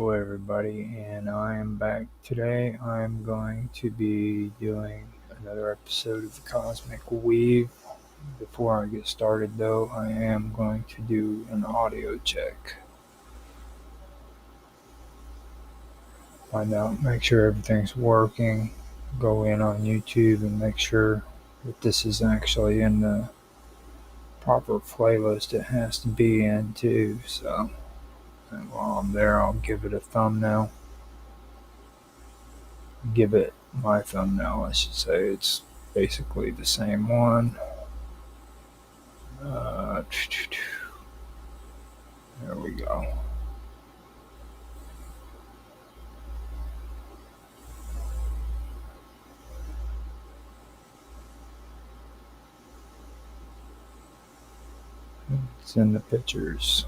Hello, everybody, and I am back today. I'm going to be doing another episode of the Cosmic Weave. Before I get started, though, I am going to do an audio check. Find out, make sure everything's working. Go in on YouTube and make sure that this is actually in the proper playlist it has to be in, too. So, and while I'm there, I'll give it a thumbnail. Give it my thumbnail, I should say. It's basically the same one. There we go. It's in the pictures.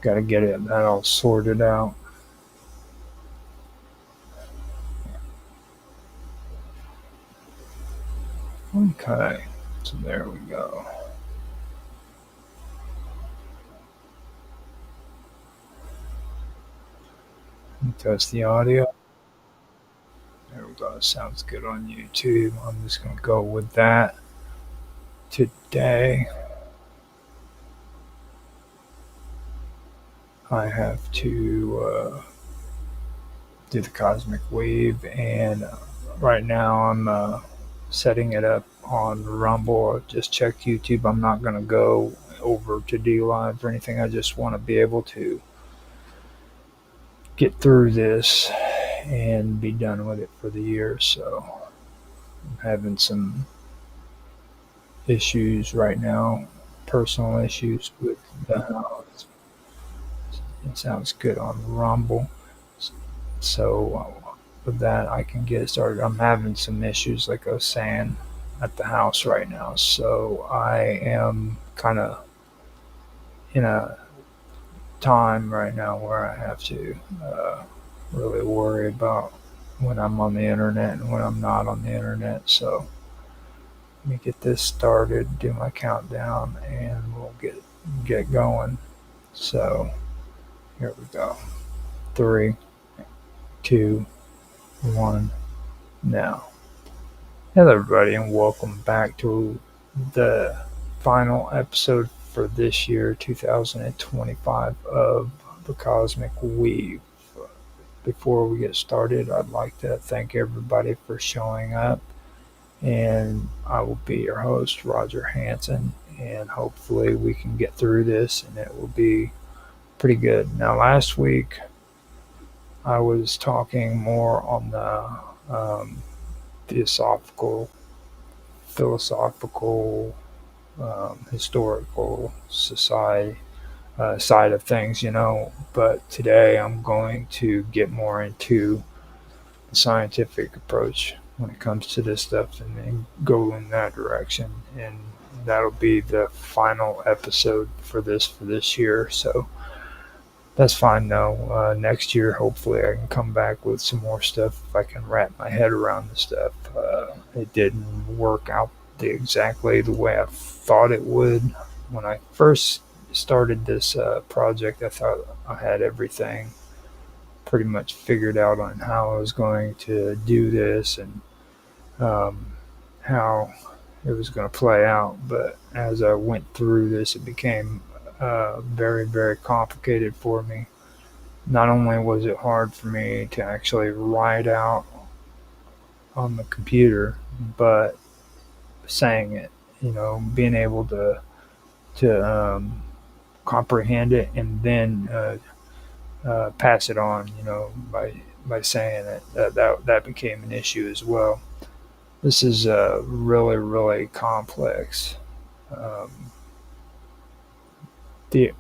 Got to get it that all sorted out. Okay, so there we go. Test the audio. There we go. Sounds good on YouTube. I'm just going to go with that today. I have to do the Cosmic Wave, and right now I'm setting it up on Rumble. Just check YouTube. I'm not going to go over to D Live or anything. I just want to be able to get through this and be done with it for the year. So I'm having some issues right now, personal issues with the house. It sounds good on Rumble. So with that, I can get started. I'm having some issues, like I was saying, at the house right now. So I am kind of in a time right now where I have to really worry about when I'm on the internet and when I'm not on the internet. So let me get this started, do my countdown, and we'll get going. So here we go. 3, 2, 1, now. Hello, everybody, and welcome back to the final episode for this year, 2025, of the Cosmic Weave. Before we get started, I'd like to thank everybody for showing up, and I will be your host, Roger Hanson, and hopefully we can get through this and it will be pretty good. Now, last week I was talking more on the philosophical, historical society side of things, but today I'm going to get more into the scientific approach when it comes to this stuff and then go in that direction. And that'll be the final episode for this year. So that's fine though. Next year, hopefully, I can come back with some more stuff if I can wrap my head around the stuff. It didn't work out exactly the way I thought it would. When I first started this project, I thought I had everything pretty much figured out on how I was going to do this and how it was going to play out. But as I went through this, it became very, very complicated for me. Not only was it hard for me to actually write out on the computer, but saying it, being able to comprehend it and then pass it on, by saying it. That became an issue as well. This is really, really complex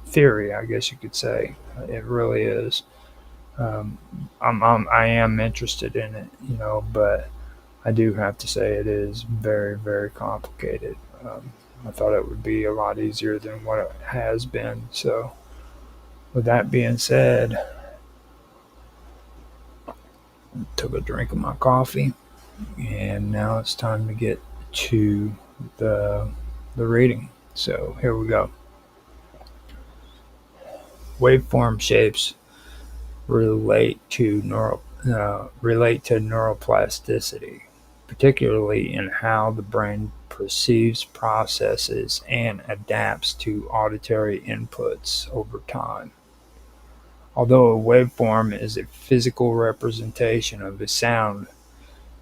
theory, I guess you could say. It really is. I am interested in it, but I do have to say it is very, very complicated. I thought it would be a lot easier than what it has been. So, with that being said, I took a drink of my coffee, and now it's time to get to the reading. So here we go. Waveform shapes relate to neuroplasticity, particularly in how the brain perceives, processes, and adapts to auditory inputs over time. Although a waveform is a physical representation of a sound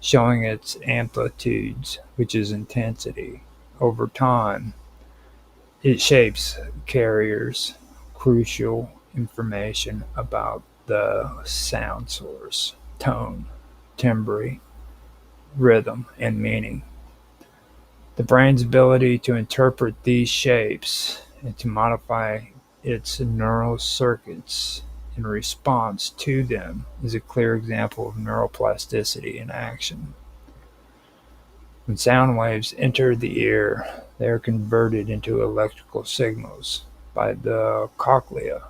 showing its amplitudes, which is intensity, over time, it shapes carriers crucial information about the sound source, tone, timbre, rhythm, and meaning. The brain's ability to interpret these shapes and to modify its neural circuits in response to them is a clear example of neuroplasticity in action. When sound waves enter the ear, they are converted into electrical signals by the cochlea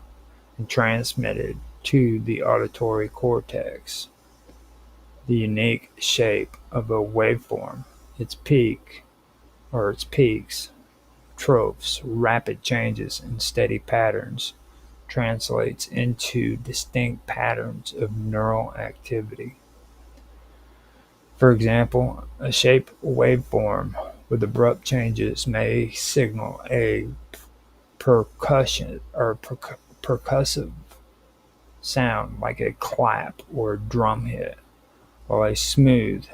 and transmitted to the auditory cortex. The unique shape of a waveform, its peak or its peaks, troughs, rapid changes, and steady patterns translates into distinct patterns of neural activity. For example, a shape waveform with abrupt changes may signal a percussive sound like a clap or drum hit, while a smooth,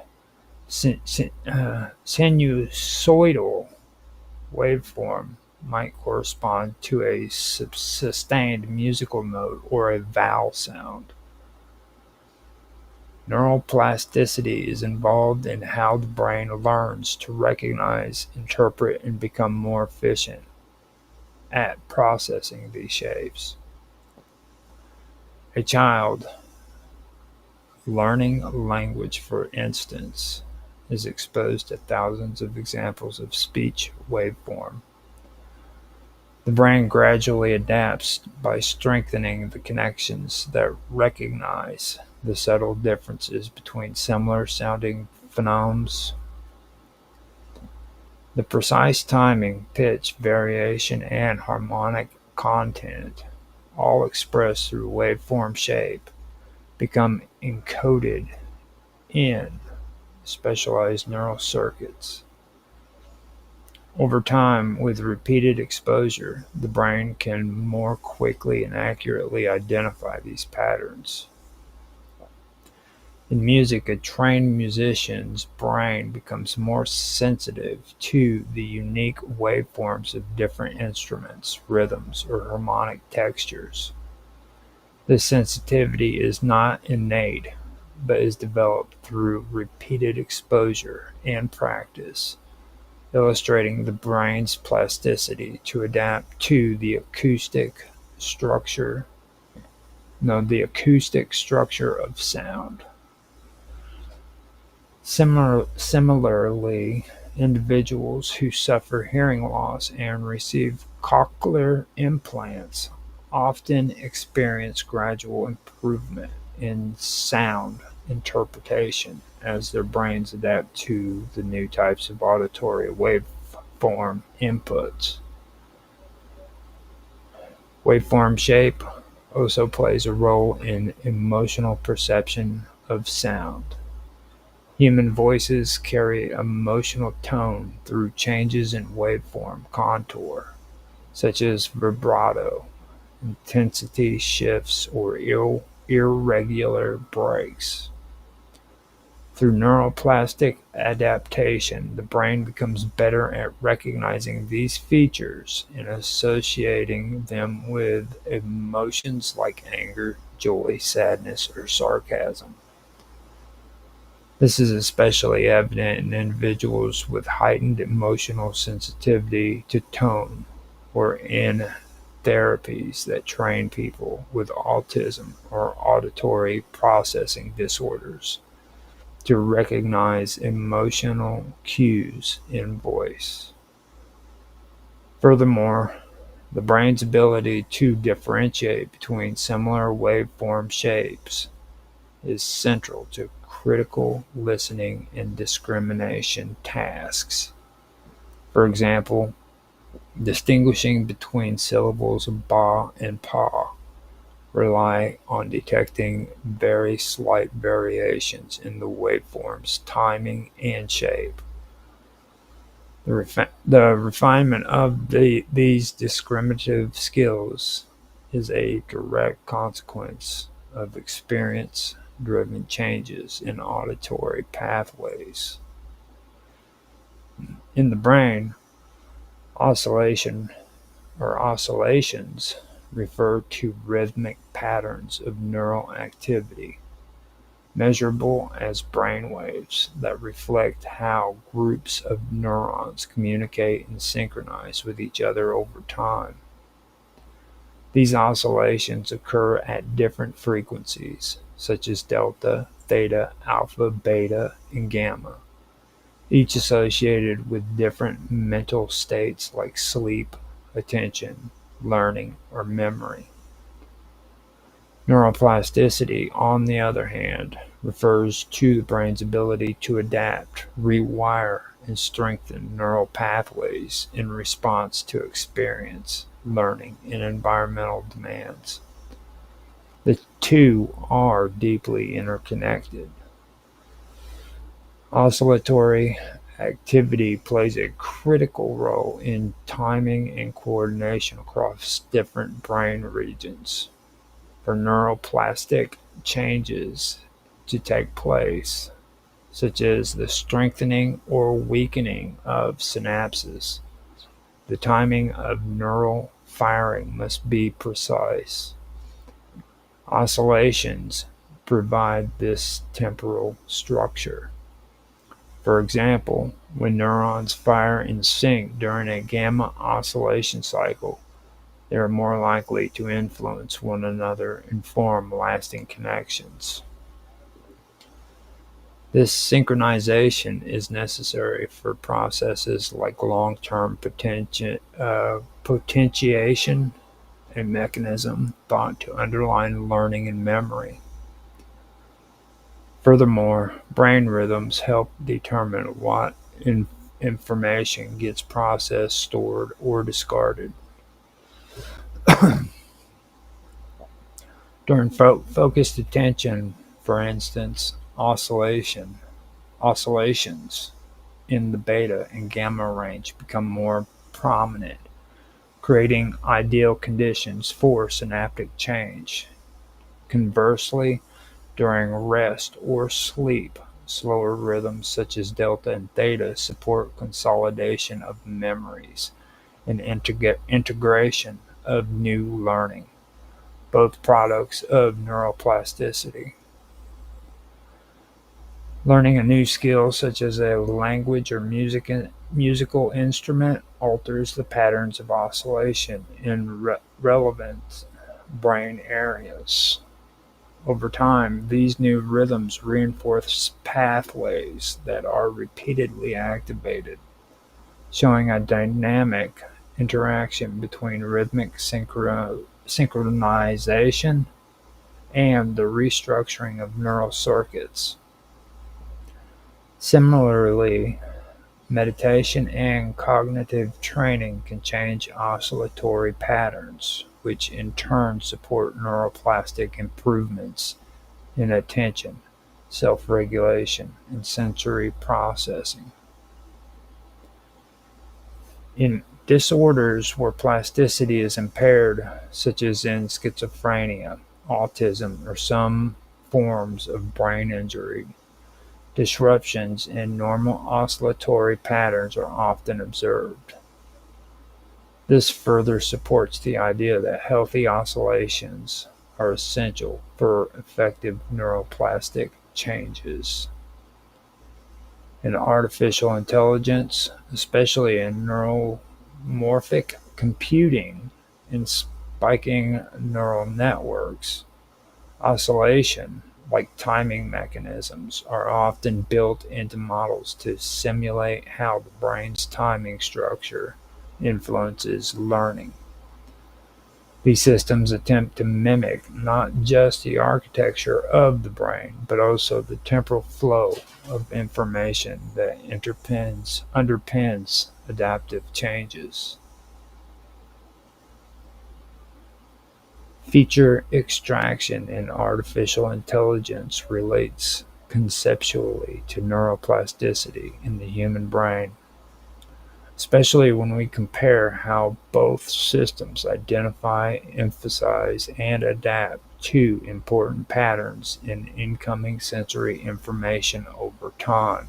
sinusoidal waveform might correspond to a sustained musical note or a vowel sound. Neural plasticity is involved in how the brain learns to recognize, interpret, and become more efficient at processing these shapes. A child learning a language, for instance, is exposed to thousands of examples of speech waveform. The brain gradually adapts by strengthening the connections that recognize the subtle differences between similar sounding phonemes. The precise timing, pitch, variation, and harmonic content, all expressed through waveform shape, become encoded in specialized neural circuits. Over time, with repeated exposure, the brain can more quickly and accurately identify these patterns. In music, a trained musician's brain becomes more sensitive to the unique waveforms of different instruments, rhythms, or harmonic textures. This sensitivity is not innate, but is developed through repeated exposure and practice, illustrating the brain's plasticity to adapt to the acoustic structure of sound. Similarly, individuals who suffer hearing loss and receive cochlear implants often experience gradual improvement in sound interpretation as their brains adapt to the new types of auditory waveform inputs. Waveform shape also plays a role in emotional perception of sound. Human voices carry emotional tone through changes in waveform contour, such as vibrato, intensity shifts, or irregular breaks. Through neuroplastic adaptation, the brain becomes better at recognizing these features and associating them with emotions like anger, joy, sadness, or sarcasm. This is especially evident in individuals with heightened emotional sensitivity to tone, or in therapies that train people with autism or auditory processing disorders to recognize emotional cues in voice. Furthermore, the brain's ability to differentiate between similar waveform shapes is central to critical listening and discrimination tasks. For example, distinguishing between syllables ba and pa rely on detecting very slight variations in the waveform's timing and shape. The refinement of these discriminative skills is a direct consequence of experience-driven changes in auditory pathways. In the brain, oscillation or oscillations refer to rhythmic patterns of neural activity, measurable as brain waves that reflect how groups of neurons communicate and synchronize with each other over time. These oscillations occur at different frequencies, such as delta, theta, alpha, beta, and gamma, each associated with different mental states like sleep, attention, learning, or memory. Neuroplasticity, on the other hand, refers to the brain's ability to adapt, rewire, and strengthen neural pathways in response to experience, learning, and environmental demands. The two are deeply interconnected. Oscillatory activity plays a critical role in timing and coordination across different brain regions. For neuroplastic changes to take place, such as the strengthening or weakening of synapses, the timing of neural firing must be precise. Oscillations provide this temporal structure. For example, when neurons fire in sync during a gamma oscillation cycle, they are more likely to influence one another and form lasting connections. This synchronization is necessary for processes like long-term potentiation, a mechanism thought to underlie learning and memory. Furthermore, brain rhythms help determine what information gets processed, stored, or discarded. During focused attention, for instance, oscillations in the beta and gamma range become more prominent, creating ideal conditions for synaptic change. Conversely, during rest or sleep, slower rhythms such as delta and theta support consolidation of memories and integration of new learning, both products of neuroplasticity. Learning a new skill such as a language or musical instrument alters the patterns of oscillation in relevant brain areas. Over time, these new rhythms reinforce pathways that are repeatedly activated, showing a dynamic interaction between rhythmic synchronization and the restructuring of neural circuits. Similarly, meditation and cognitive training can change oscillatory patterns, which in turn support neuroplastic improvements in attention, self-regulation, and sensory processing. In disorders where plasticity is impaired, such as in schizophrenia, autism, or some forms of brain injury, disruptions in normal oscillatory patterns are often observed. This further supports the idea that healthy oscillations are essential for effective neuroplastic changes. In artificial intelligence, especially in neuromorphic computing and spiking neural networks, oscillation, like timing mechanisms, are often built into models to simulate how the brain's timing structure influences learning. These systems attempt to mimic not just the architecture of the brain, but also the temporal flow of information that underpins adaptive changes. Feature extraction in artificial intelligence relates conceptually to neuroplasticity in the human brain, especially when we compare how both systems identify, emphasize, and adapt to important patterns in incoming sensory information over time.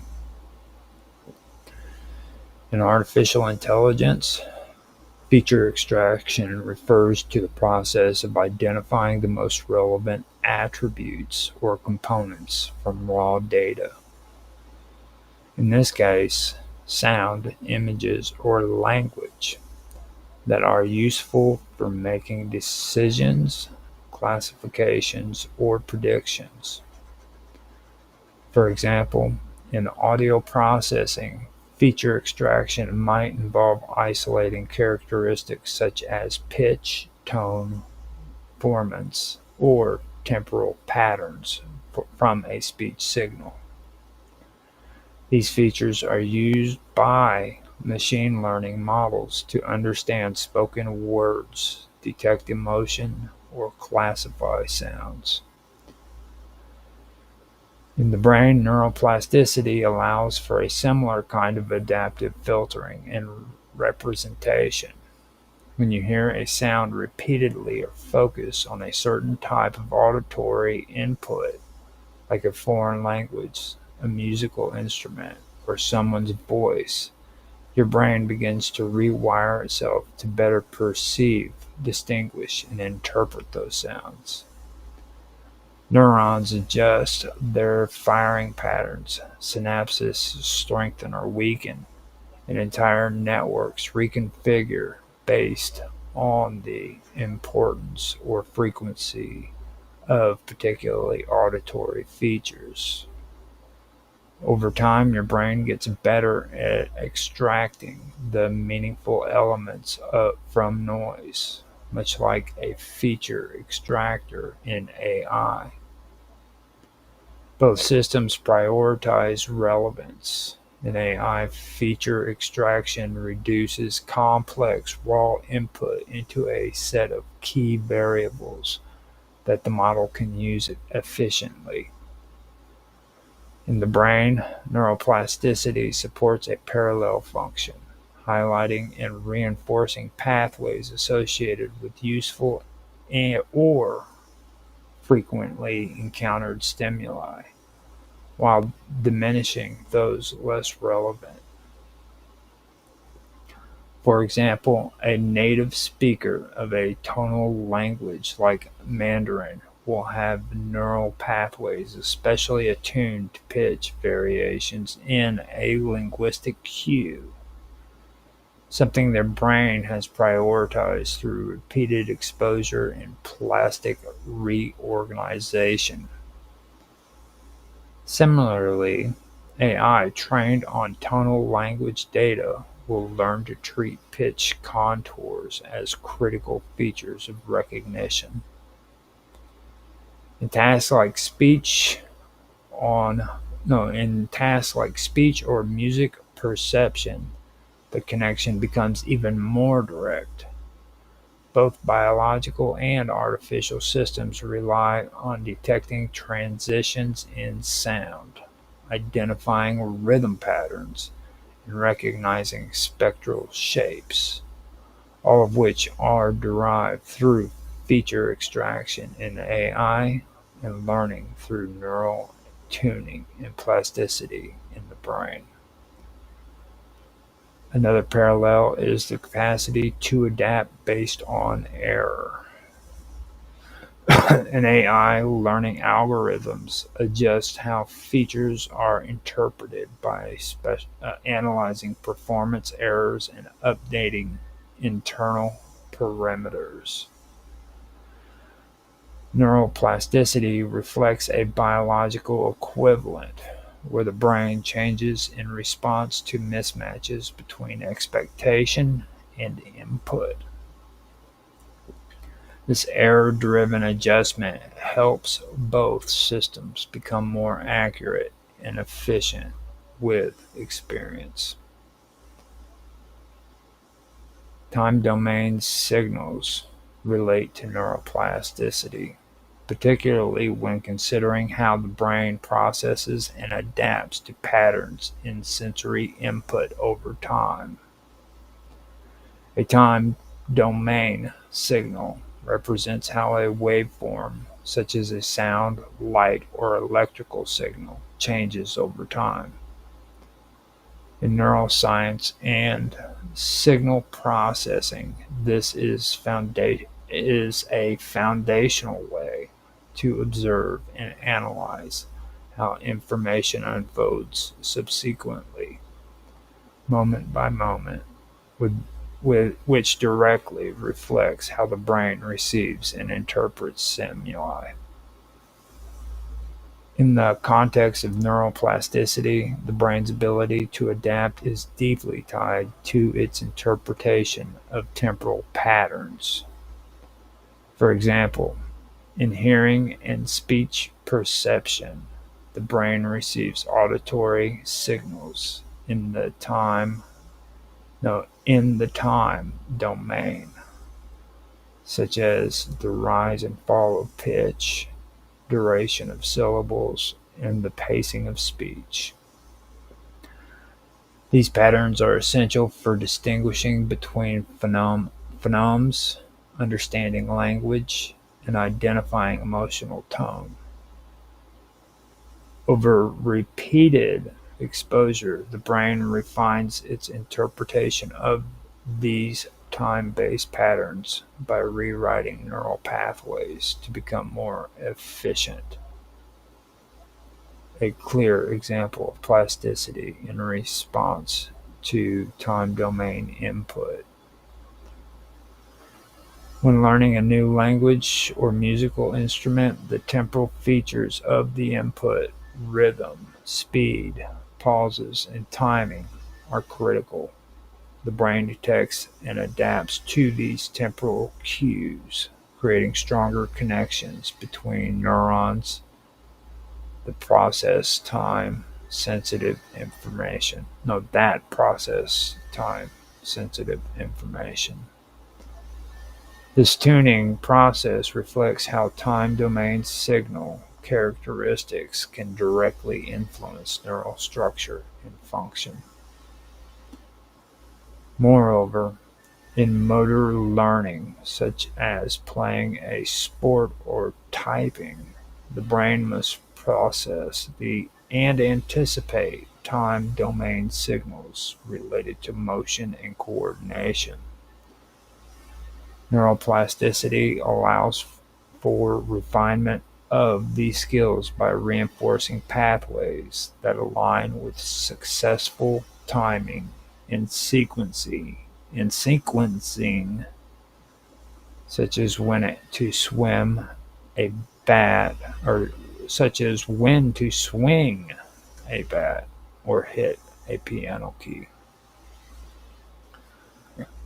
In artificial intelligence, feature extraction refers to the process of identifying the most relevant attributes or components from raw data. In this case, sound, images, or language that are useful for making decisions, classifications, or predictions. For example, in audio processing, feature extraction might involve isolating characteristics such as pitch, tone, formants, or temporal patterns from a speech signal. These features are used by machine learning models to understand spoken words, detect emotion, or classify sounds. In the brain, neuroplasticity allows for a similar kind of adaptive filtering and representation. When you hear a sound repeatedly or focus on a certain type of auditory input, like a foreign language, a musical instrument, or someone's voice, your brain begins to rewire itself to better perceive, distinguish, and interpret those sounds. Neurons adjust their firing patterns, synapses strengthen or weaken, and entire networks reconfigure based on the importance or frequency of particularly auditory features. Over time, your brain gets better at extracting the meaningful elements from noise, much like a feature extractor in AI. Both systems prioritize relevance. In AI, feature extraction reduces complex raw input into a set of key variables that the model can use efficiently. In the brain, neuroplasticity supports a parallel function, highlighting and reinforcing pathways associated with useful or frequently encountered stimuli, while diminishing those less relevant. For example, a native speaker of a tonal language like Mandarin will have neural pathways especially attuned to pitch variations in a linguistic cue, something their brain has prioritized through repeated exposure and plastic reorganization. Similarly, AI trained on tonal language data will learn to treat pitch contours as critical features of recognition. In tasks like speech on in tasks like speech or music perception, the connection becomes even more direct. Both biological and artificial systems rely on detecting transitions in sound, identifying rhythm patterns, and recognizing spectral shapes, all of which are derived through feature extraction in AI and learning through neural tuning and plasticity in the brain. Another parallel is the capacity to adapt based on error. In AI, learning algorithms adjust how features are interpreted by analyzing performance errors and updating internal parameters. Neuroplasticity reflects a biological equivalent, where the brain changes in response to mismatches between expectation and input. This error-driven adjustment helps both systems become more accurate and efficient with experience. Time domain signals. relate to neuroplasticity, particularly when considering how the brain processes and adapts to patterns in sensory input over time. A time domain signal represents how a waveform, such as a sound, light, or electrical signal, changes over time. In neuroscience and signal processing, this is a foundational way to observe and analyze how information unfolds subsequently, moment by moment, with, which directly reflects how the brain receives and interprets stimuli. In the context of neuroplasticity, the brain's ability to adapt is deeply tied to its interpretation of temporal patterns. For example, in hearing and speech perception, the brain receives auditory signals in the time domain, such as the rise and fall of pitch, duration of syllables, and the pacing of speech. These patterns are essential for distinguishing between phonemes, understanding language, and identifying emotional tone. Over repeated exposure, the brain refines its interpretation of these time-based patterns by rewriting neural pathways to become more efficient. A clear example of plasticity in response to time domain input. When learning a new language or musical instrument, the temporal features of the input, rhythm, speed, pauses, and timing are critical. The brain detects and adapts to these temporal cues, creating stronger connections between neurons that process time-sensitive information. This tuning process reflects how time domain signal characteristics can directly influence neural structure and function. Moreover, in motor learning, such as playing a sport or typing, the brain must process and anticipate time domain signals related to motion and coordination. Neuroplasticity allows for refinement of these skills by reinforcing pathways that align with successful timing and sequencing, such as when to swim a bat, or such as when to swing a bat or hit a piano key.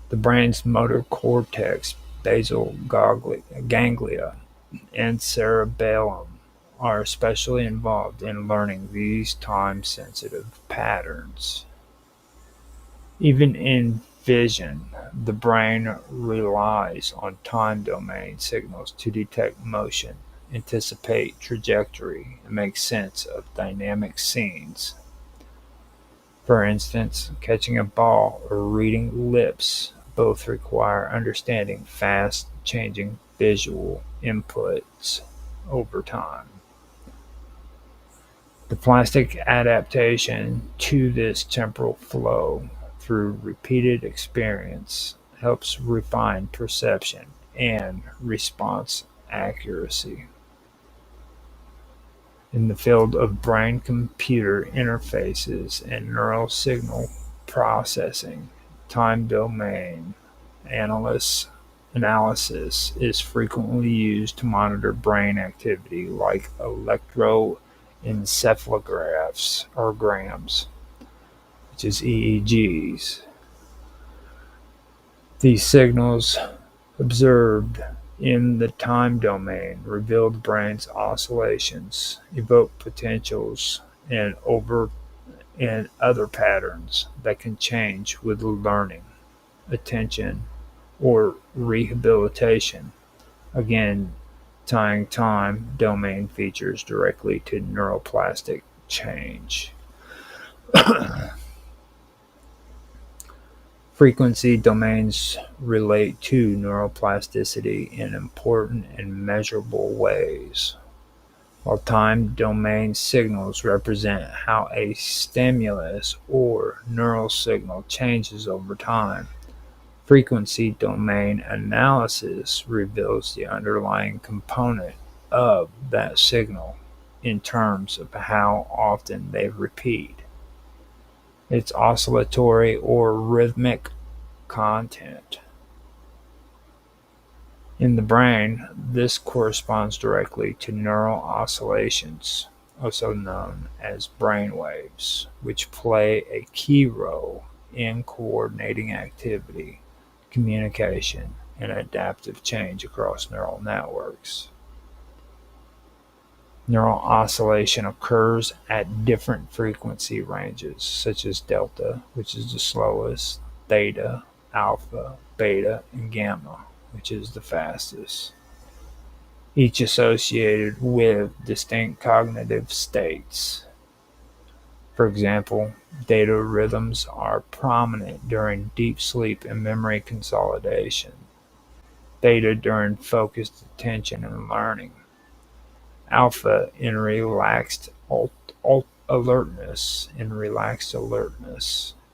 The brain's motor cortex, basal ganglia, and cerebellum are especially involved in learning these time-sensitive patterns. Even in vision, the brain relies on time domain signals to detect motion, anticipate trajectory, and make sense of dynamic scenes. For instance, catching a ball or reading lips both require understanding fast changing visual inputs over time. The plastic adaptation to this temporal flow through repeated experience helps refine perception and response accuracy. In the field of brain-computer interfaces and neural signal processing, time domain analysis is frequently used to monitor brain activity like electroencephalographs or grams, which is EEGs. These signals observed in the time domain reveal the brain's oscillations, evoke potentials, and other patterns that can change with learning, attention, or rehabilitation. Again, tying time domain features directly to neuroplastic change. Frequency domains relate to neuroplasticity in important and measurable ways, while time domain signals represent how a stimulus or neural signal changes over time. Frequency domain analysis reveals the underlying component of that signal in terms of how often they repeat, its oscillatory or rhythmic content. In the brain, this corresponds directly to neural oscillations, also known as brain waves, which play a key role in coordinating activity, communication, and adaptive change across neural networks. Neural oscillation occurs at different frequency ranges, such as delta, which is the slowest, theta, alpha, beta, and gamma, which is the fastest, each associated with distinct cognitive states. For example, theta rhythms are prominent during deep sleep and memory consolidation, theta during focused attention and learning, alpha in relaxed alertness,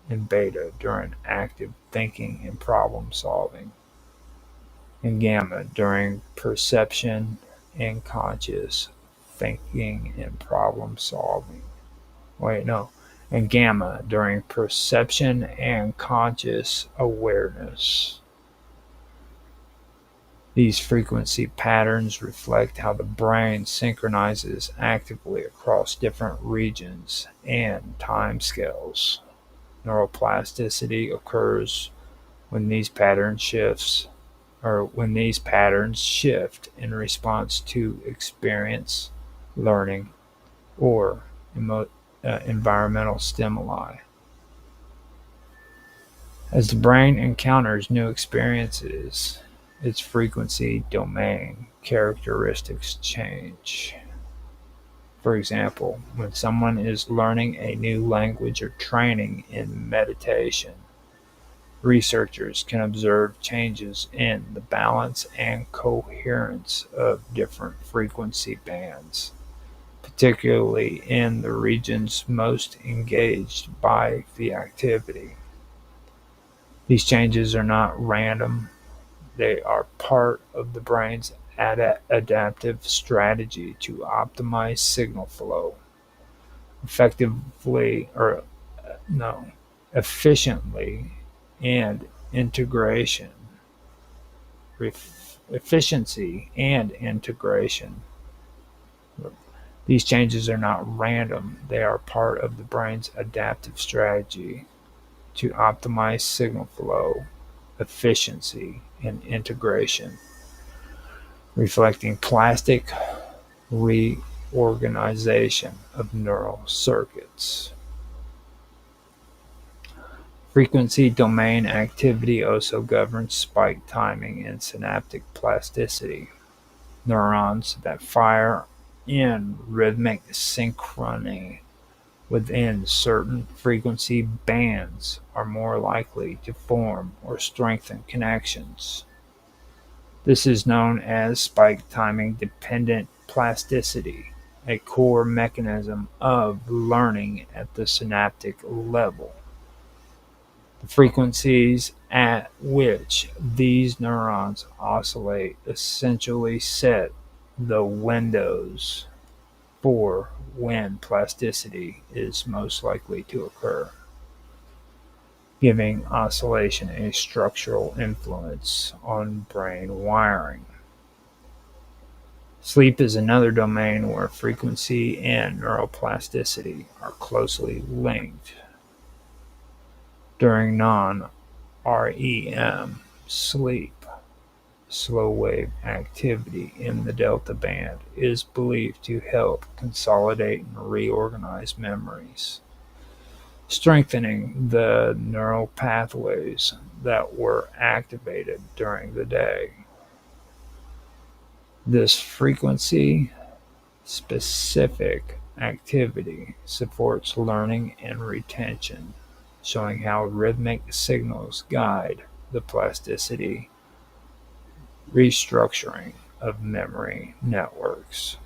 and beta during active thinking and problem solving, and gamma during perception and conscious thinking and problem solving. Wait, no. And gamma during perception and conscious awareness. These frequency patterns reflect how the brain synchronizes actively across different regions and timescales. Neuroplasticity occurs when these patterns shift in response to experience, learning, or environmental stimuli. As the brain encounters new experiences, its frequency domain characteristics change. For example, when someone is learning a new language or training in meditation, researchers can observe changes in the balance and coherence of different frequency bands, particularly in the regions most engaged by the activity. These changes are not random, they are part of the brain's adaptive strategy to optimize signal flow effectively or no efficiently and integration efficiency and integration. These changes are not random, they are part of the brain's adaptive strategy to optimize signal flow efficiency and integration, reflecting plastic reorganization of neural circuits. Frequency domain activity also governs spike timing and synaptic plasticity. Neurons that fire in rhythmic synchrony within certain frequency bands are more likely to form or strengthen connections. This is known as spike timing dependent plasticity, a core mechanism of learning at the synaptic level. The frequencies at which these neurons oscillate essentially set the windows for when plasticity is most likely to occur, giving oscillation a structural influence on brain wiring. Sleep is another domain where frequency and neuroplasticity are closely linked. During non-REM sleep, slow wave activity in the delta band is believed to help consolidate and reorganize memories. strengthening the neural pathways that were activated during the day. This frequency specific activity supports learning and retention, showing how rhythmic signals guide the plasticity restructuring of memory networks.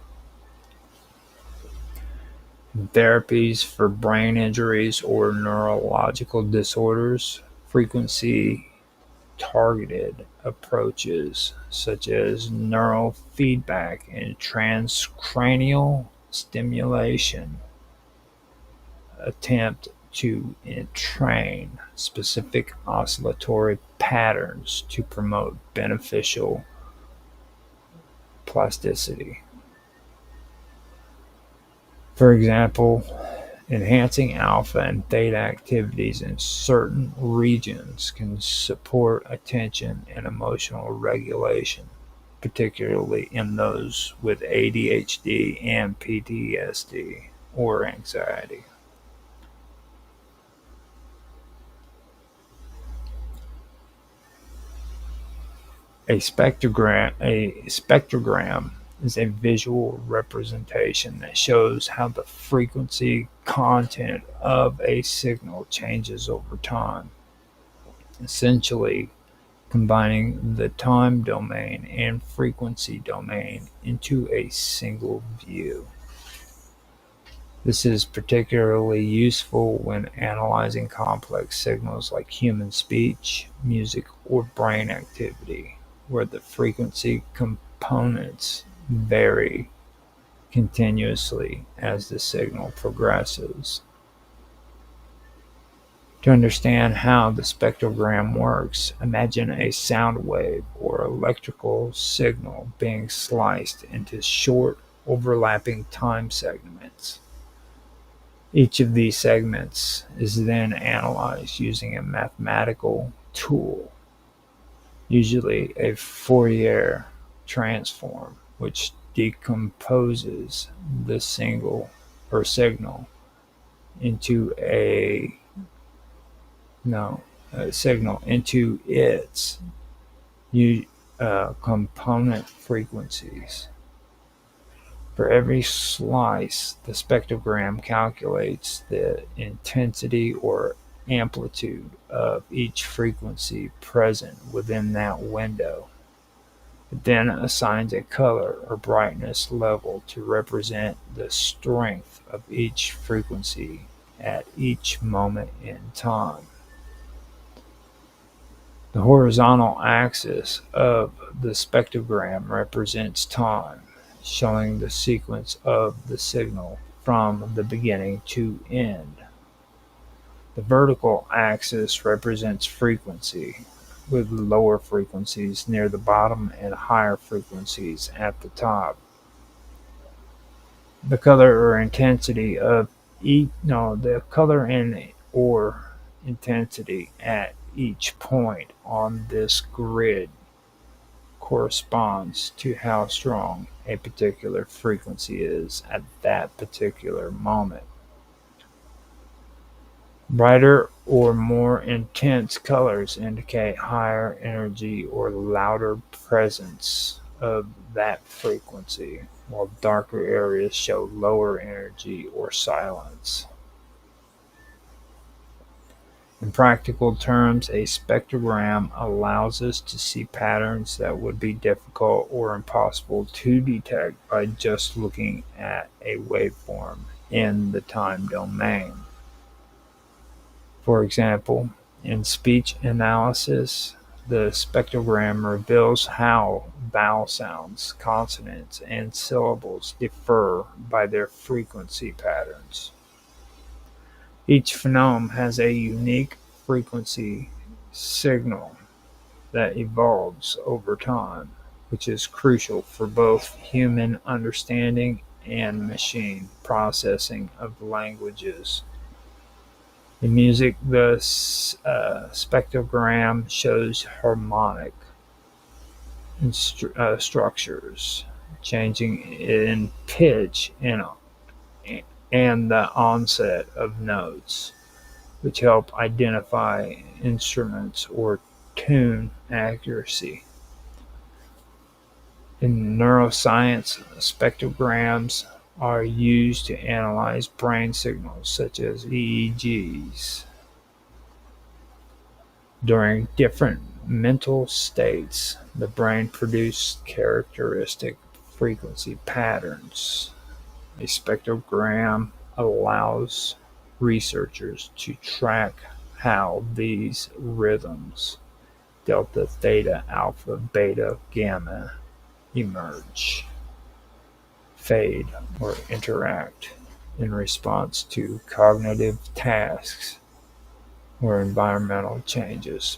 In therapies for brain injuries or neurological disorders, frequency targeted approaches such as neural feedback and transcranial stimulation attempt to entrain specific oscillatory patterns to promote beneficial plasticity. For example, enhancing alpha and theta activities in certain regions can support attention and emotional regulation, particularly in those with ADHD and PTSD or anxiety. A spectrogram is a visual representation that shows how the frequency content of a signal changes over time, essentially combining the time domain and frequency domain into a single view. This is particularly useful when analyzing complex signals like human speech, music, or brain activity, where the frequency components vary continuously as the signal progresses. To understand how the spectrogram works, imagine a sound wave or electrical signal being sliced into short, overlapping time segments. Each of these segments is then analyzed using a mathematical tool, usually a Fourier transform, which decomposes the signal into a signal into its component frequencies. For every slice, the spectrogram calculates the intensity or amplitude of each frequency present within that window. It then assigns a color or brightness level to represent the strength of each frequency at each moment in time. The horizontal axis of the spectrogram represents time, showing the sequence of the signal from the beginning to end. The vertical axis represents frequency, with lower frequencies near the bottom and higher frequencies at the top. The color or intensity of the color and or intensity at each point on this grid corresponds to how strong a particular frequency is at that particular moment. Brighter or more intense colors indicate higher energy or louder presence of that frequency, while darker areas show lower energy or silence. In practical terms, a spectrogram allows us to see patterns that would be difficult or impossible to detect by just looking at a waveform in the time domain. For example, in speech analysis, the spectrogram reveals how vowel sounds, consonants, and syllables differ by their frequency patterns. Each phoneme has a unique frequency signal that evolves over time, which is crucial for both human understanding and machine processing of languages. In music, the spectrogram shows harmonic structures, changing in pitch and the onset of notes. which help identify instruments or tune accuracy. In neuroscience, spectrograms are used to analyze brain signals such as EEGs. During different mental states, the brain produces characteristic frequency patterns. A spectrogram allows researchers to track how these rhythms, delta, theta, alpha, beta, gamma, emerge, fade, or interact in response to cognitive tasks or environmental changes.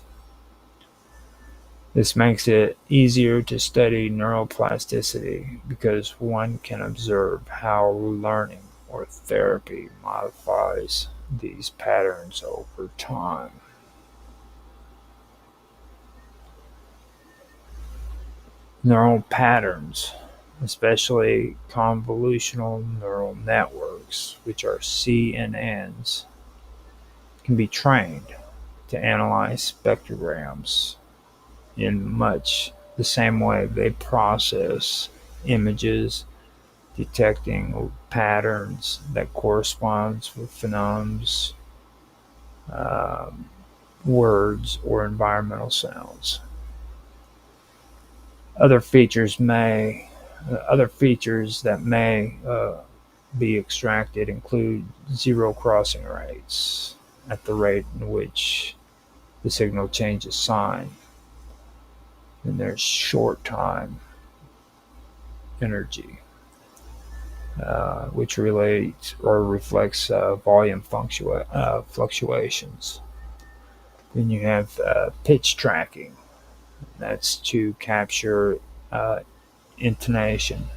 This makes it easier to study neuroplasticity because one can observe how learning or therapy modifies these patterns over time. Neural patterns, especially convolutional neural networks, which are CNNs, can be trained to analyze spectrograms in much the same way they process images, detecting patterns that correspond with phonemes, um, words, or environmental sounds. Other features may Other features that may be extracted include zero crossing rates at the rate in which the signal changes sign, and there's short time energy, which relates or reflects volume fluctuations. Then you have pitch tracking. That's to capture uh, intonation.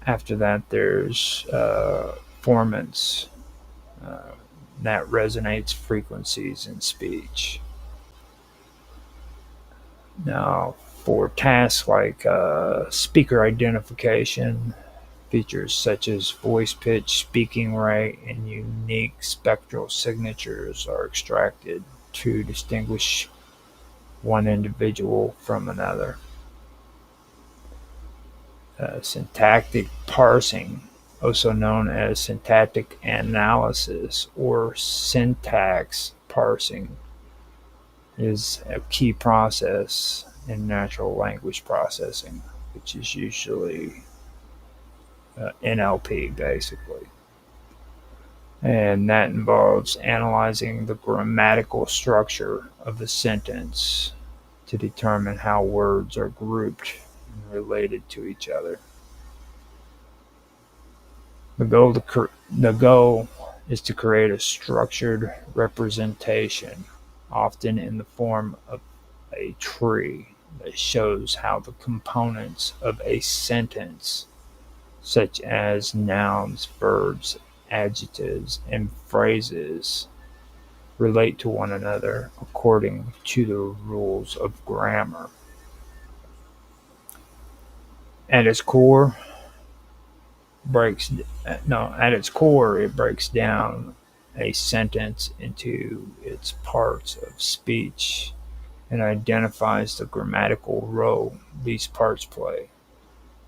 After that, there's formants, uh, that resonates frequencies in speech. Now, for tasks like speaker identification, features such as voice pitch, speaking rate, and unique spectral signatures are extracted to distinguish one individual from another. Syntactic parsing, also known as syntactic analysis or syntax parsing, is a key process in natural language processing, which is usually NLP basically. And that involves analyzing the grammatical structure of the sentence to determine how words are grouped and related to each other. The goal is to create a structured representation, often in the form of a tree, that shows how the components of a sentence, such as nouns, verbs, adjectives, and phrases, relate to one another according to the rules of grammar. At its core, breaks at its core it breaks down a sentence into its parts of speech and identifies the grammatical role these parts play,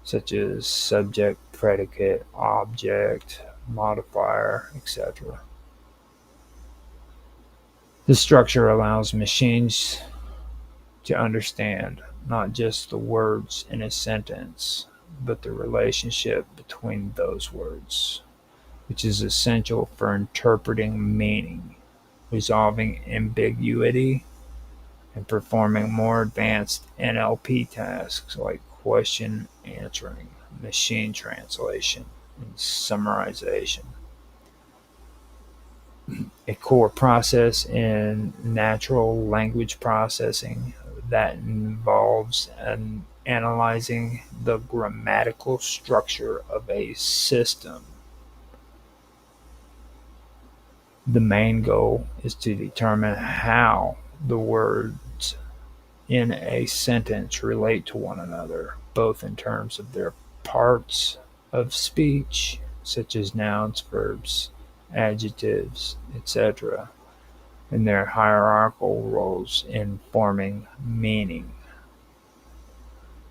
such as subject, predicate, object, modifier, etc. This structure allows machines to understand not just the words in a sentence, but the relationship between those words, which is essential for interpreting meaning, resolving ambiguity, and performing more advanced NLP tasks like question answering, machine translation, and summarization. A core process in natural language processing that involves analyzing the grammatical structure of a system. The main goal is to determine how the words in a sentence relate to one another, both in terms of their parts of speech, such as nouns, verbs, adjectives, etc., and their hierarchical roles in forming meaning.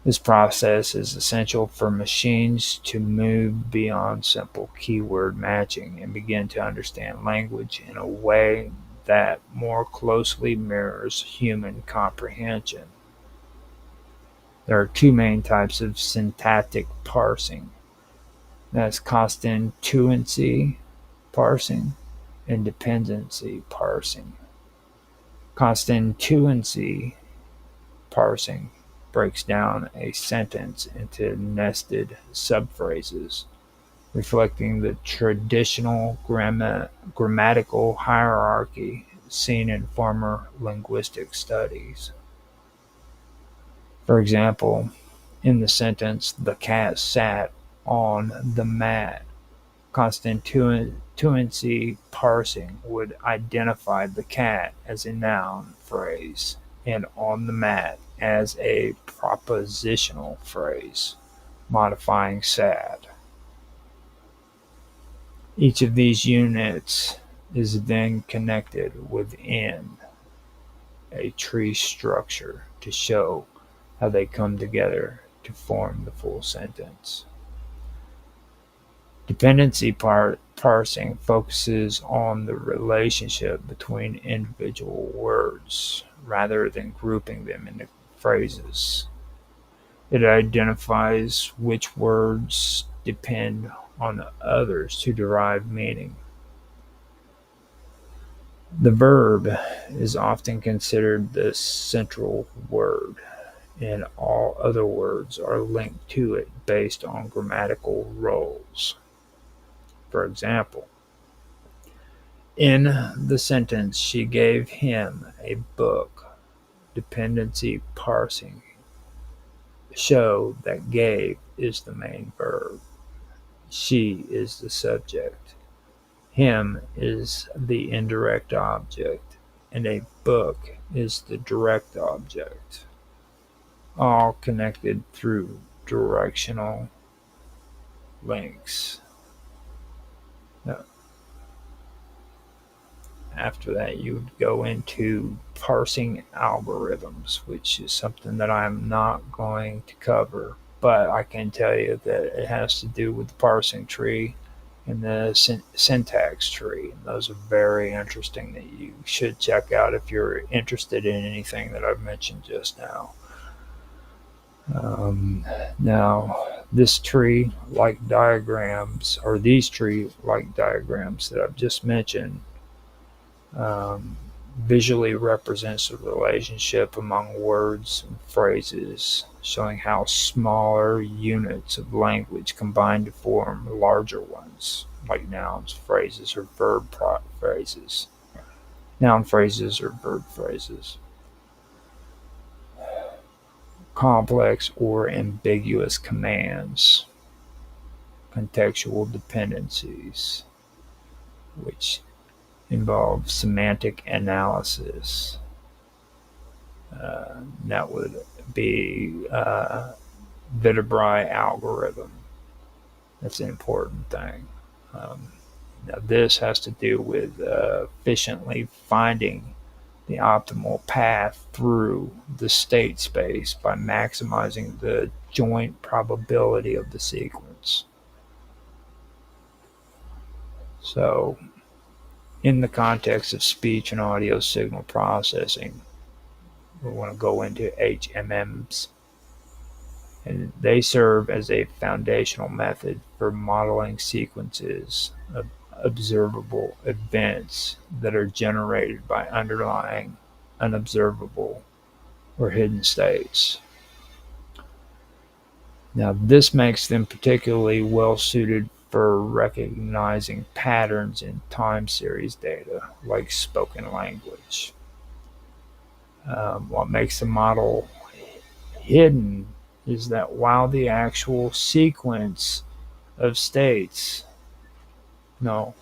This process is essential for machines to move beyond simple keyword matching and begin to understand language in a way that more closely mirrors human comprehension. There are two main types of syntactic parsing. That's constituency parsing and dependency parsing. Constituency parsing breaks down a sentence into nested subphrases, reflecting the traditional grammatical hierarchy seen in former linguistic studies. For example, in the sentence, "The cat sat on the mat," constituency parsing would identify the cat as a noun phrase and "on the mat" as a propositional phrase, modifying "sat." Each of these units is then connected within a tree structure to show how they come together to form the full sentence. Dependency parsing focuses on the relationship between individual words rather than grouping them into phrases. It identifies which words depend on others to derive meaning. The verb is often considered the central word, and all other words are linked to it based on grammatical roles. For example, in the sentence, "She gave him a book," dependency parsing show that "gave" is the main verb, "she" is the subject, "him" is the indirect object, and a book is the direct object, all connected through directional links. Now, after that, you would go into parsing algorithms, which is something that I'm not going to cover, but I can tell you that it has to do with the parsing tree and the syntax tree. And those are very interesting that you should check out if you're interested in anything that I've mentioned just now. Now, this tree like diagrams, or these tree like diagrams that I've just mentioned, visually represents the relationship among words and phrases, showing how smaller units of language combine to form larger ones, like nouns, phrases, or verb phrases. Noun phrases or verb phrases. Complex or ambiguous commands, contextual dependencies, which involve semantic analysis. That would be Viterbi algorithm. That's an important thing. Now this has to do with efficiently finding the optimal path through the state space by maximizing the joint probability of the sequence. So, in the context of speech and audio signal processing, we want to go into HMMs, and they serve as a foundational method for modeling sequences of observable events that are generated by underlying unobservable or hidden states. Now, this makes them particularly well suited for recognizing patterns in time series data, like spoken language. What makes the model hidden is that while the actual sequence of states, no,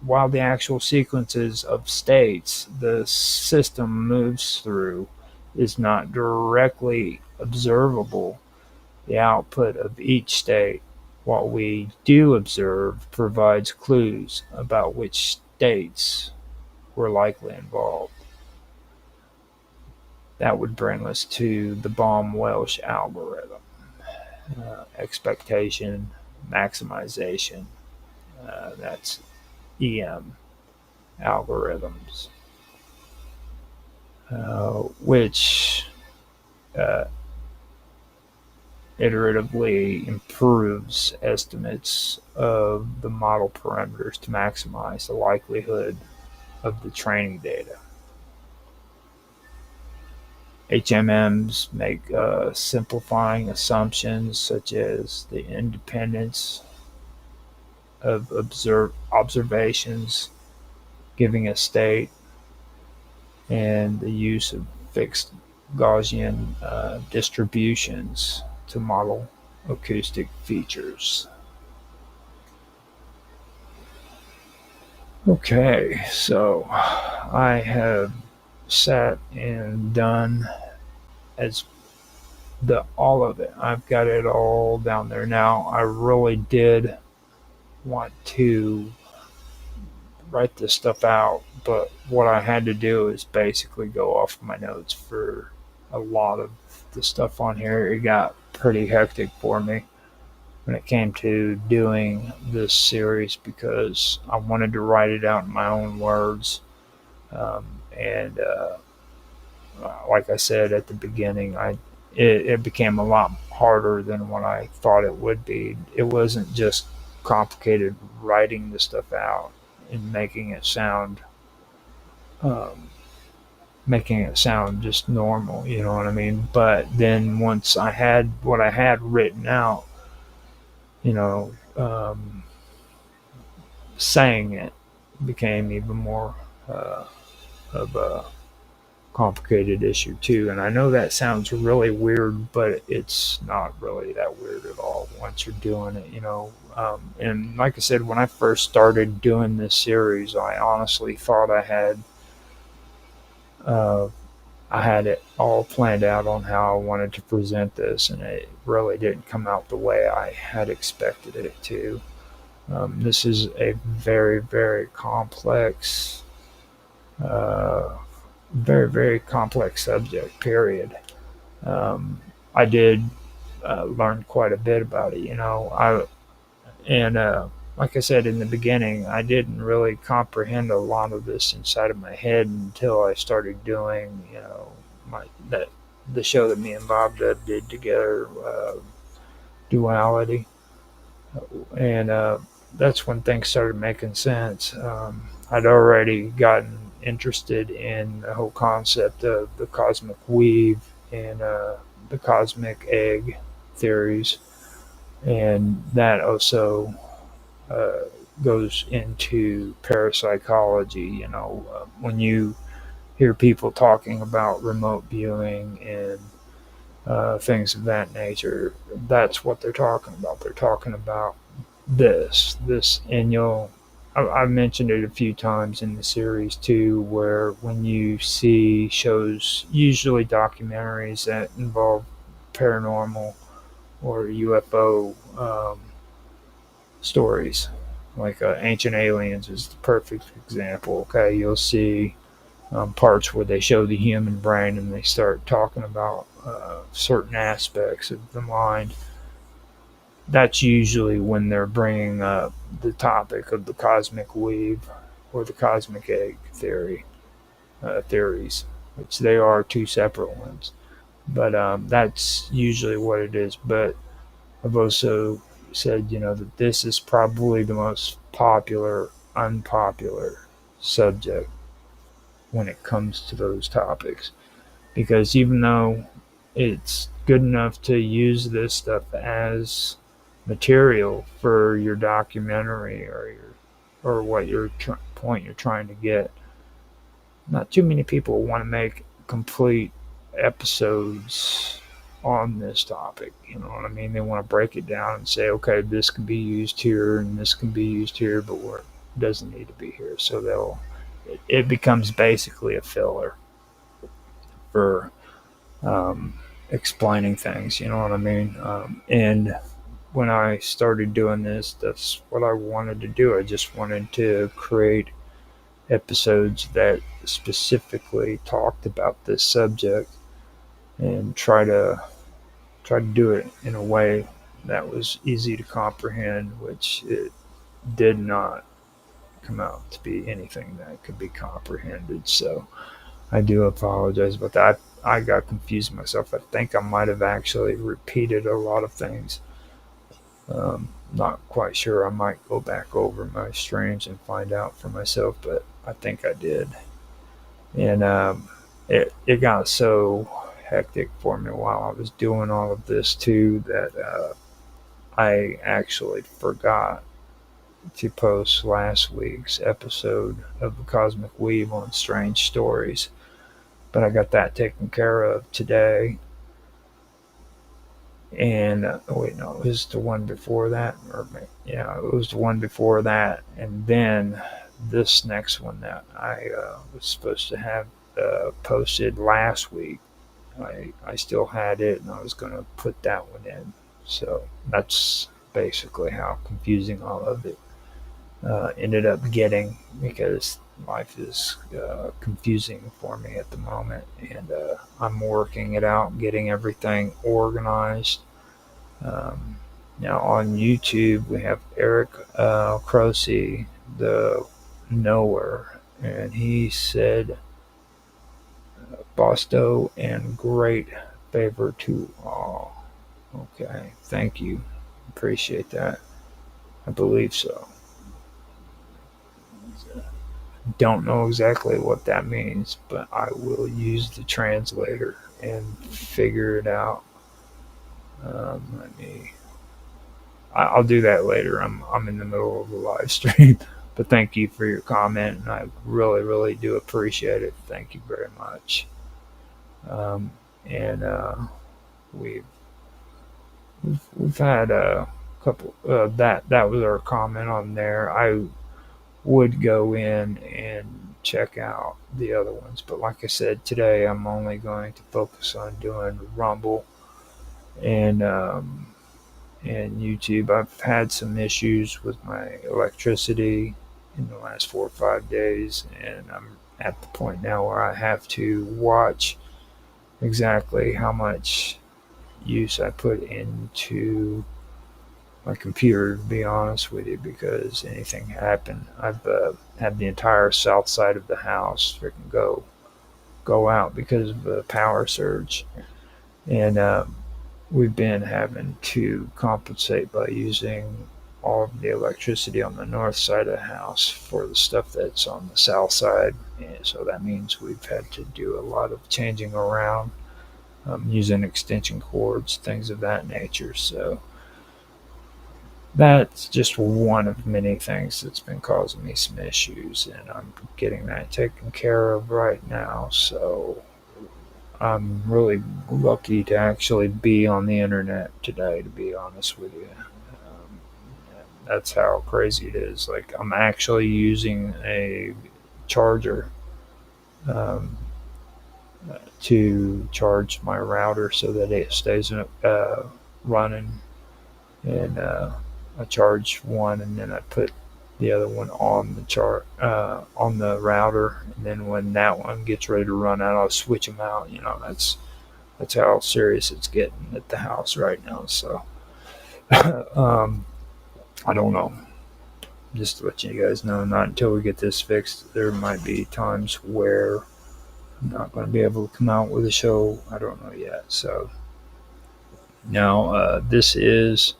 while the actual sequences of states the system moves through is not directly observable, the output of each state what we do observe provides clues about which states were likely involved. That would bring us to the Baum-Welsh algorithm: expectation, maximization. That's EM algorithms, which uh, iteratively improves estimates of the model parameters to maximize the likelihood of the training data. HMMs make simplifying assumptions such as the independence of observations giving a state and the use of fixed Gaussian distributions to model acoustic features. Okay, so I have sat and done as the all of it. I've got it all down there now. I really did want to write this stuff out, but what I had to do is basically go off my notes for a lot of the stuff on here. It got pretty hectic for me when it came to doing this series because I wanted to write it out in my own words. And like I said at the beginning, it became a lot harder than what I thought it would be. It wasn't just complicated writing the stuff out and um, making it sound just normal, you know what I mean? But then once I had what I had written out, you know, saying it became even more of a complicated issue too. And I know that sounds really weird, but it's not really that weird at all once you're doing it, you know. And like I said, when I first started doing this series, I honestly thought uh, I had it all planned out on how I wanted to present this, and it really didn't come out the way I had expected it to. This is a very, very complex, uh, very complex subject. Period. I did learn quite a bit about it. You know, and like I said in the beginning, I didn't really comprehend a lot of this inside of my head until I started doing, you know, that the show that me and Bob did together, Duality, and that's when things started making sense. I'd already gotten interested in the whole concept of the cosmic weave and the cosmic egg theories, and that also uh, goes into parapsychology. You know, when you hear people talking about remote viewing and things of that nature, that's what they're talking about. They're talking about this, and I've mentioned it a few times in the series too, where when you see shows, usually documentaries that involve paranormal or UFO stories, like Ancient Aliens is the perfect example. Okay, you'll see parts where they show the human brain and they start talking about certain aspects of the mind. That's usually when they're bringing up the topic of the cosmic weave or the cosmic egg theories, which they are two separate ones. But that's usually what it is. But I've also said, you know, that this is probably the most popular, unpopular subject when it comes to those topics. Because even though it's good enough to use this stuff as material for your documentary or what your point you're trying to get, not too many people want to make complete episodes on this topic. You know what I mean? They want to break it down and say, okay, this can be used here and this can be used here, but it doesn't need to be here. So it becomes basically a filler for explaining things. You know what I mean? And when I started doing this, that's what I wanted to do. I just wanted to create episodes that specifically talked about this subject and try to do it in a way that was easy to comprehend, which it did not come out to be anything that could be comprehended. So I do apologize about that. I got confused myself. I think I might have actually repeated a lot of things. Not quite sure. I might go back over my streams and find out for myself, but I think I did. And it got so hectic for me while I was doing all of this too that I actually forgot to post last week's episode of the Cosmic Weave on Strange Stories, but I got that taken care of today. And wait, no, it was the one before that, or yeah, it was the one before that, and then this next one that I was supposed to have posted last week. I still had it, and I was going to put that one in. So that's basically how confusing all of it ended up getting, because life is confusing for me at the moment, and I'm working it out, getting everything organized. Um, Now on YouTube, we have Eric Croce, the knower, and he said, Bosto and great favor to all. Okay, thank you. Appreciate that. I believe so. Don't know exactly what that means, but I will use the translator and figure it out. Let me. I'll do that later. I'm in the middle of a live stream, but thank you for your comment, and I really really do appreciate it. Thank you very much. Um, and we've, we've had a couple. That was our comment on there. I would go in and check out the other ones. But like I said, today I'm only going to focus on doing Rumble and YouTube. I've had some issues with my electricity in the last 4 or 5 days, and I'm at the point now where I have to watch exactly how much use I put into my computer, to be honest with you, because anything happen, I've had the entire south side of the house freaking go out because of the power surge, and we've been having to compensate by using all of the electricity on the north side of the house for the stuff that's on the south side, and so that means we've had to do a lot of changing around, using extension cords, things of that nature. So that's just one of many things that's been causing me some issues, and I'm getting that taken care of right now. So I'm really lucky to actually be on the internet today, to be honest with you. Um, that's how crazy it is. Like, I'm actually using a charger um, to charge my router so that it stays running, and I charge one, and then I put the other one on the on the router, and then when that one gets ready to run out, I'll switch them out. That's how serious it's getting at the house right now. So um, I don't know. Just to let you guys know, not until we get this fixed, there might be times where I'm not going to be able to come out with a show. I don't know yet. So now this is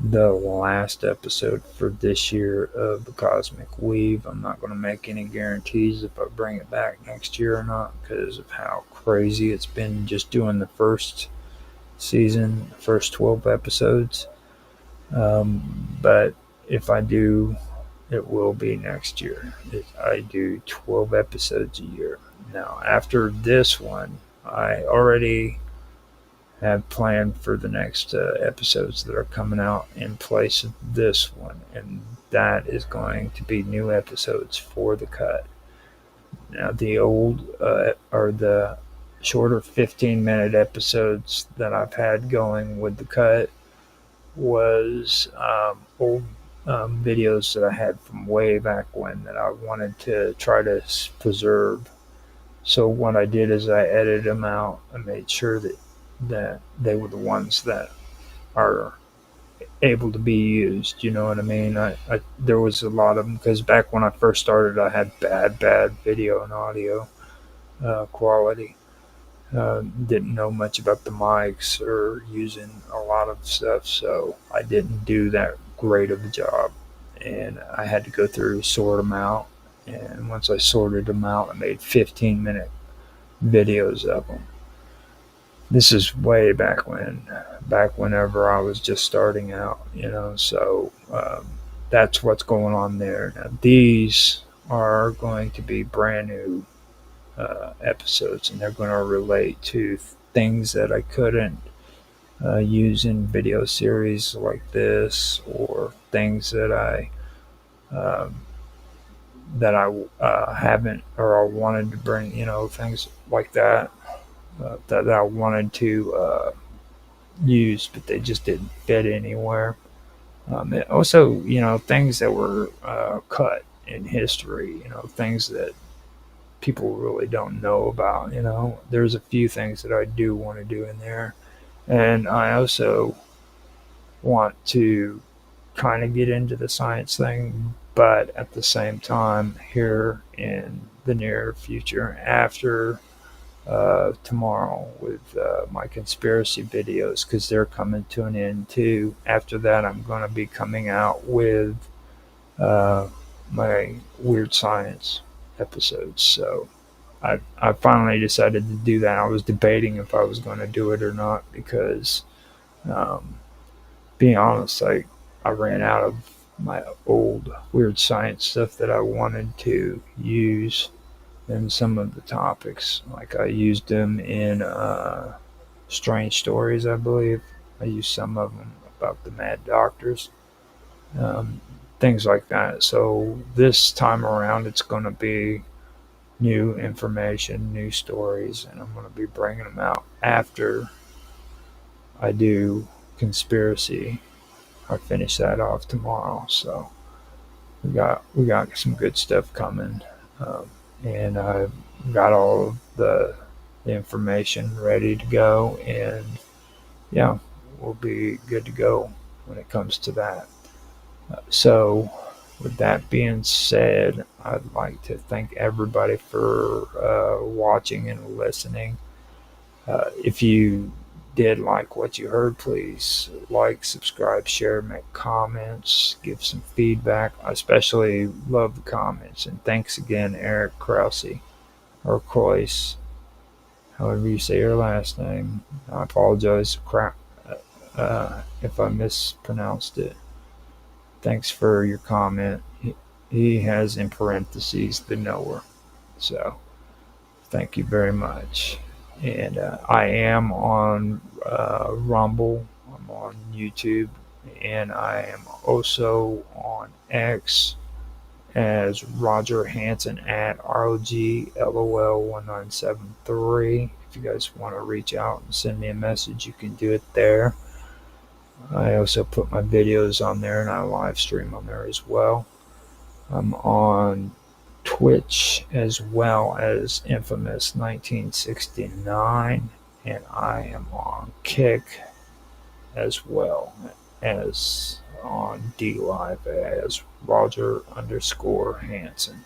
the last episode for this year of the Cosmic Weave. I'm not going to make any guarantees if I bring it back next year or not, because of how crazy it's been just doing the first season, the first 12 episodes. But if I do, it will be next year. I do 12 episodes a year. Now, after this one, I already have planned for the next episodes that are coming out in place of this one, and that is going to be new episodes for the cut. Now, the old or the shorter 15-minute episodes that I've had going with the cut, was old videos that I had from way back when that I wanted to try to preserve. So what I did is I edited them out and made sure that they were the ones that are able to be used. You know what I mean? There was a lot of them because back when I first started, I had bad video and audio quality. Didn't know much about the mics or using a lot of stuff, so I didn't do that great of a job. And I had to go through sort them out. And once I sorted them out, I made 15-minute videos of them. This is way back whenever I was just starting out, you know. So that's what's going on there. Now, these are going to be brand new episodes, and they're going to relate to things that I couldn't use in video series like this, or things um, that I haven't or I wanted to bring, you know, things like that that I wanted to use, but they just didn't fit anywhere. Also, you know, things that were cut in history, you know, things that people really don't know about. You know, there's a few things that I do want to do in there, and I also want to kind of get into the science thing, but at the same time, here in the near future, after tomorrow with my conspiracy videos, because they're coming to an end too. After that, I'm going to be coming out with uh, my weird science episodes. So I finally decided to do that. I was debating if I was going to do it or not because, um, being honest, I ran out of my old weird science stuff that I wanted to use in some of the topics. Like I used them in Strange Stories, I believe. I used some of them about the Mad Doctors, um, things like that. So this time around, it's going to be new information, new stories, and I'm going to be bringing them out after I do conspiracy. I finish that off tomorrow, so we got some good stuff coming, um, and I've got all of the information ready to go, and yeah, we'll be good to go when it comes to that. So, with that being said, I'd like to thank everybody for watching and listening. If you did like what you heard, please like, subscribe, share, make comments, give some feedback. I especially love the comments. And thanks again, Eric Krause, or Croyce, however you say your last name. I apologize if I mispronounced it. Thanks for your comment. He has in parentheses the knower. So thank you very much. And I am on Rumble, I'm on YouTube, and I am also on X as Roger Hanson at ROGLOL1973. If you guys want to reach out and send me a message, you can do it there. I also put my videos on there and I live stream on there as well. I'm on Twitch as well as Infamous 1969, and I am on Kick as well as on DLive as Roger underscore Hanson.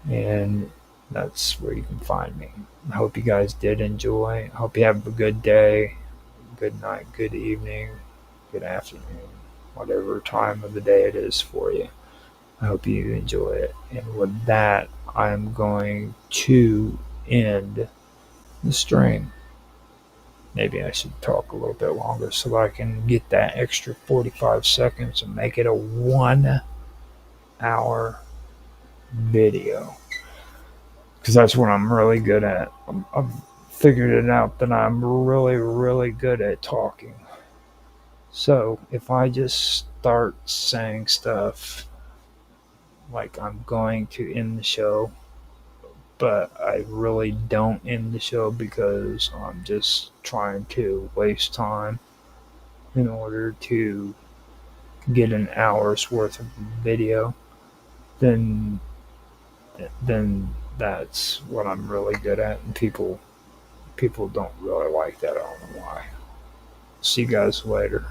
And that's where you can find me. I hope you guys did enjoy. I hope you have a good day, good night, good evening, good afternoon, whatever time of the day it is for you. I hope you enjoy it. And with that, I'm going to end the stream. Maybe I should talk a little bit longer so I can get that extra 45 seconds and make it a 1 hour video. Because that's what I'm really good at. I've figured it out that I'm really, really good at talking. So if I just start saying stuff like I'm going to end the show, but I really don't end the show because I'm just trying to waste time, in order to get an hour's worth of video, then then that's what I'm really good at, and people don't really like that. I don't know why. See you guys later.